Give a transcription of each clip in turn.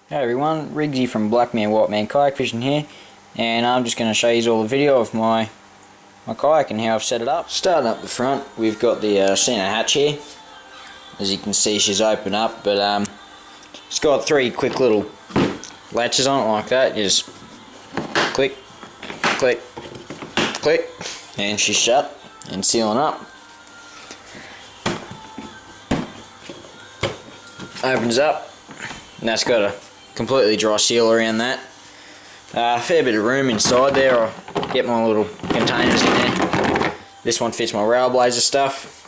Hey everyone, Riggsy from Black Man White Man Kayak Fishing here, and I'm just going to show you all the video of my kayak and how I've set it up. Starting up the front, we've got the centre hatch here. As you can see, she's open up, but it's got three quick little latches on it like that. You just click, click, click, and she's shut and sealing up. Opens up, and that's got a completely dry seal around that. Fair bit of room inside there. I'll get my little containers in there. This one fits my rail blazer stuff.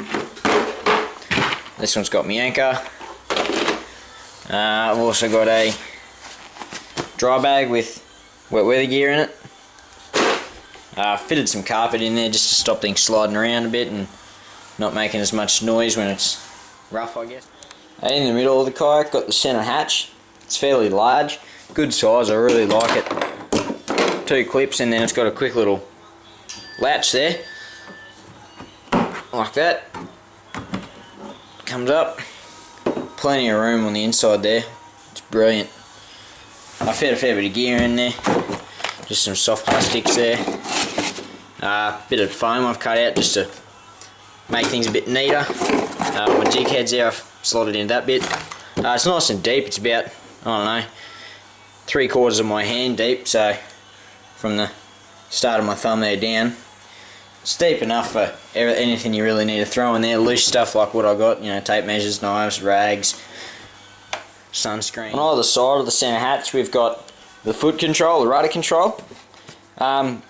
This one's got my anchor. I've also got a dry bag with wet weather gear in it. Fitted some carpet in there just to stop things sliding around a bit and not making as much noise when it's rough, I guess. In the middle of the kayak, got the centre hatch. It's fairly large, good size, I really like it. Two clips, and then it's got a quick little latch there, like that. Comes up, plenty of room on the inside there, it's brilliant. I fed a fair bit of gear in there, just some soft plastics there. Bit of foam I've cut out just to make things a bit neater. My jig heads there, I've slotted in that bit. It's nice and deep, it's about, I don't know, 3/4 of my hand deep, so from the start of my thumb there down, it's deep enough for anything you really need to throw in there. Loose stuff like what I got, you know, tape measures, knives, rags, sunscreen. On either side of the centre hatch we've got the foot control, the rudder control.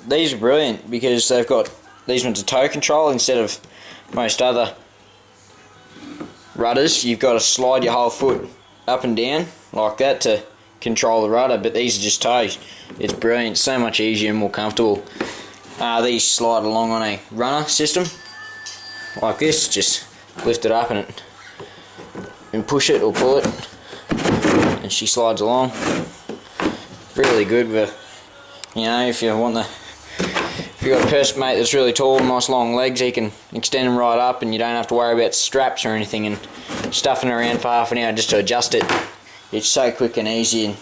These are brilliant because they've got, these ones are toe control instead of most other rudders. You've got to slide your whole foot up and down like that to control the rudder, but these are just toes. It's brilliant, so much easier and more comfortable. These slide along on a runner system like this. Just lift it up and push it or pull it, and she slides along. Really good with, you know, if you want if you've got a person mate that's really tall, nice long legs, he can extend them right up and you don't have to worry about straps or anything and stuffing around for half an hour just to adjust it. It's so quick and easy and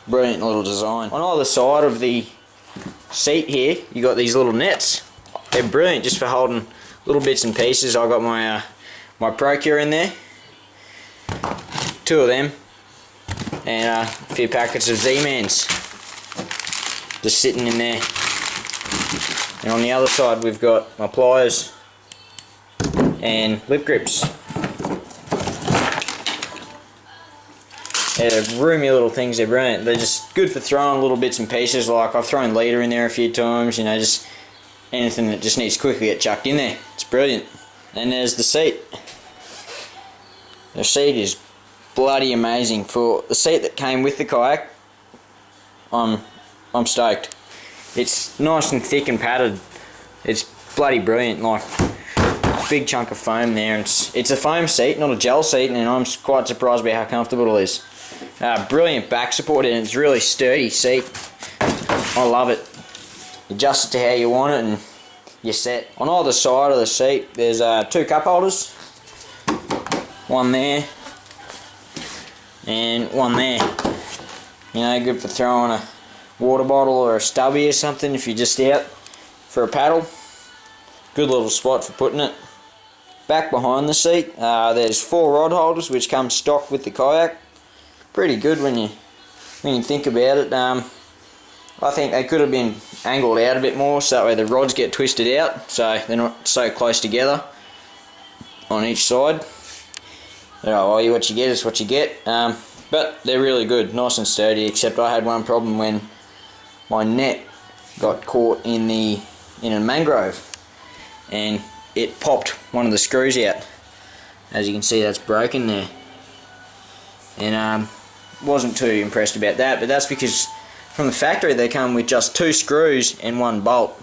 brilliant little design. On either side of the seat here, you got these little nets. They're brilliant just for holding little bits and pieces. I got my my Procure in there, 2 of them, and a few packets of Z-Mans just sitting in there. And on the other side we've got my pliers and lip grips. They're roomy little things, they're brilliant. They're just good for throwing little bits and pieces, like I've thrown leader in there a few times, you know, just anything that just needs to quickly get chucked in there. It's brilliant. And there's the seat. The seat is bloody amazing. For the seat that came with the kayak, I'm stoked. It's nice and thick and padded. It's bloody brilliant, like a big chunk of foam there. It's a foam seat, not a gel seat, and I'm quite surprised by how comfortable it is. Brilliant back support, and it's really sturdy seat. I love it. Adjust it to how you want it and you're set. On either side of the seat there's 2 cup holders. One there and one there. You know, good for throwing a water bottle or a stubby or something if you're just out for a paddle. Good little spot for putting it. Back behind the seat there's 4 rod holders which come stock with the kayak. Pretty good when you think about it. I think they could have been angled out a bit more so that way the rods get twisted out so they're not so close together on each side. Well, what you get is what you get. But they're really good, nice and sturdy, except I had one problem when my net got caught in a mangrove and it popped one of the screws out. As you can see, that's broken there, and wasn't too impressed about that, but that's because from the factory they come with just 2 screws and 1 bolt.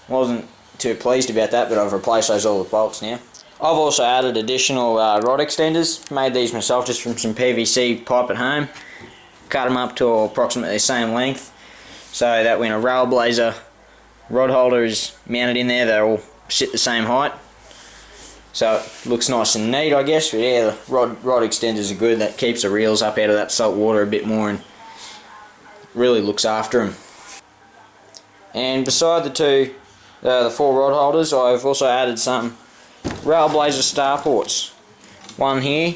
Wasn't too pleased about that, but I've replaced those all with bolts now. I've also added additional rod extenders. Made these myself just from some PVC pipe at home. Cut them up to approximately the same length, so that when a rail blazer rod holder is mounted in there, they all sit the same height. so it looks nice and neat, I guess. But yeah, the rod extenders are good. That keeps the reels up out of that salt water a bit more and really looks after them. And beside the 4 rod holders, I've also added some Railblazer starports. One here,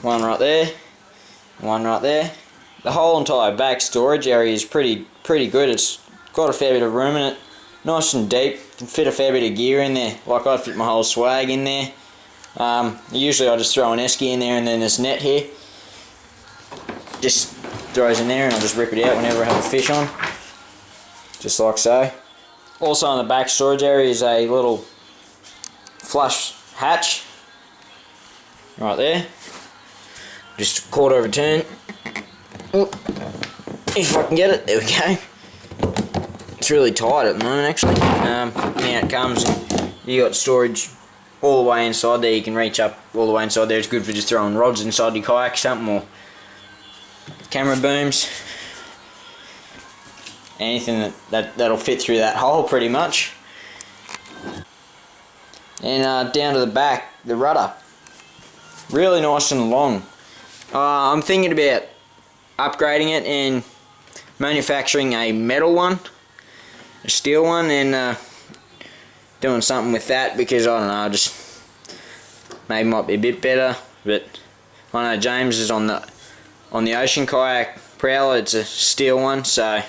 one right there, one right there. The whole entire back storage area is pretty good. It's got a fair bit of room in it, nice and deep. Can fit a fair bit of gear in there. Like I'd fit my whole swag in there. Usually I just throw an esky in there, and then this net here just throws in there, and I just rip it out whenever I have a fish on, just like so. Also in the back storage area is a little flush hatch right there, just a quarter of a turn. Oop. If I can get it, there we go. It's really tight at the moment actually. Now it comes, and you got storage all the way inside there. You can reach up all the way inside there. It's good for just throwing rods inside your kayak, something, or camera booms, anything that'll fit through that hole pretty much. And down to the back, the rudder, really nice and long. I'm thinking about upgrading it and manufacturing a metal one, a steel one, and doing something with that, because I don't know, just maybe might be a bit better. But I know James is on the Ocean Kayak Prowler. It's a steel one, so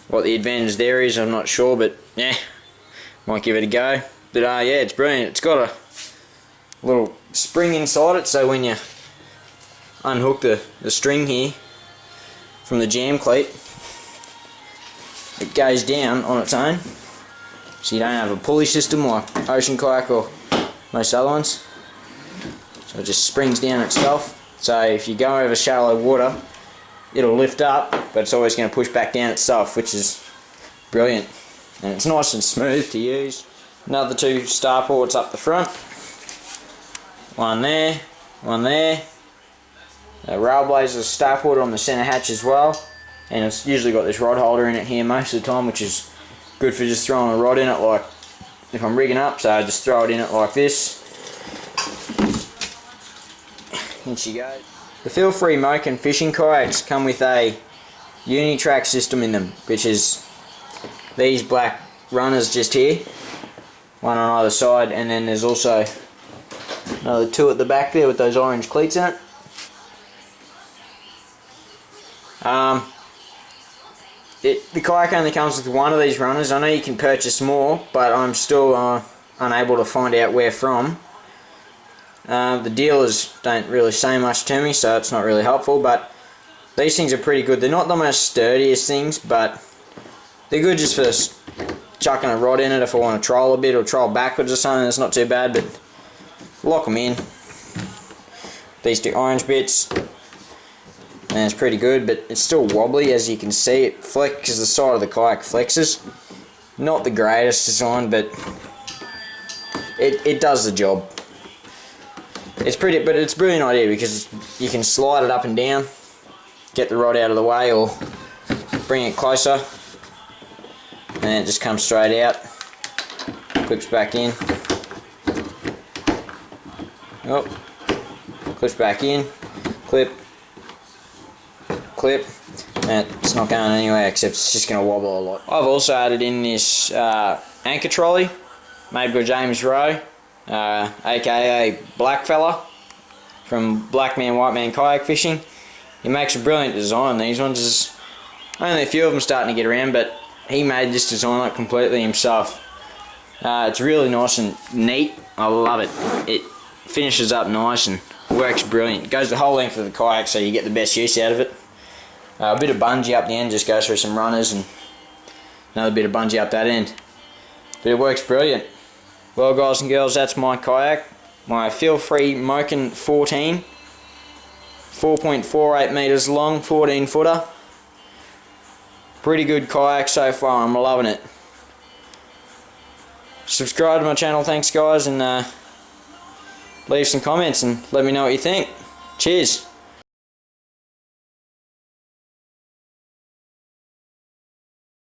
what the advantage there is I'm not sure, but yeah, might give it a go. But yeah, it's brilliant. It's got a little spring inside it, so when you unhook the string here from the jam cleat, it goes down on its own, so you don't have a pulley system like Ocean Kayak or most other ones. So it just springs down itself. So if you go over shallow water, it'll lift up, but it's always going to push back down itself, which is brilliant. And it's nice and smooth to use. Another 2 starports up the front. One there, one there. A Railblazer starport on the centre hatch as well. And it's usually got this rod holder in it here most of the time, which is good for just throwing a rod in it, like if I'm rigging up, so I just throw it in it like this. In she goes. The FeelFree Moken fishing kayaks come with a Unitrack system in them, which is these black runners just here, one on either side, and then there's also another 2 at the back there with those orange cleats in it. The kayak only comes with one of these runners. I know you can purchase more, but I'm still unable to find out where from. The dealers don't really say much to me, so it's not really helpful, but these things are pretty good. They're not the most sturdiest things, but they're good just for chucking a rod in it if I want to troll a bit or troll backwards or something. That's not too bad, but lock them in. These 2 orange bits, and it's pretty good, but it's still wobbly, as you can see. It flexes, the side of the kayak flexes. Not the greatest design, but it does the job. It's pretty, but it's a brilliant idea because you can slide it up and down, get the rod out of the way, or bring it closer, and then it just comes straight out, clips back in. Oh, clips back in, clip, clip, and it's not going anywhere except it's just going to wobble a lot. I've also added in this anchor trolley made by James Rowe, aka Black Fella from Black Man White Man Kayak Fishing. He makes a brilliant design. These ones, is only a few of them starting to get around, but he made this design like completely himself. It's really nice and neat. I love it. It finishes up nice and works brilliant. It goes the whole length of the kayak, so you get the best use out of it. A bit of bungee up the end, just goes through some runners, and another bit of bungee up that end. But it works brilliant. Well, guys and girls, that's my kayak. My FeelFree Moken 14. 4.48 metres long, 14 footer. Pretty good kayak so far, I'm loving it. Subscribe to my channel, thanks guys, and leave some comments and let me know what you think. Cheers.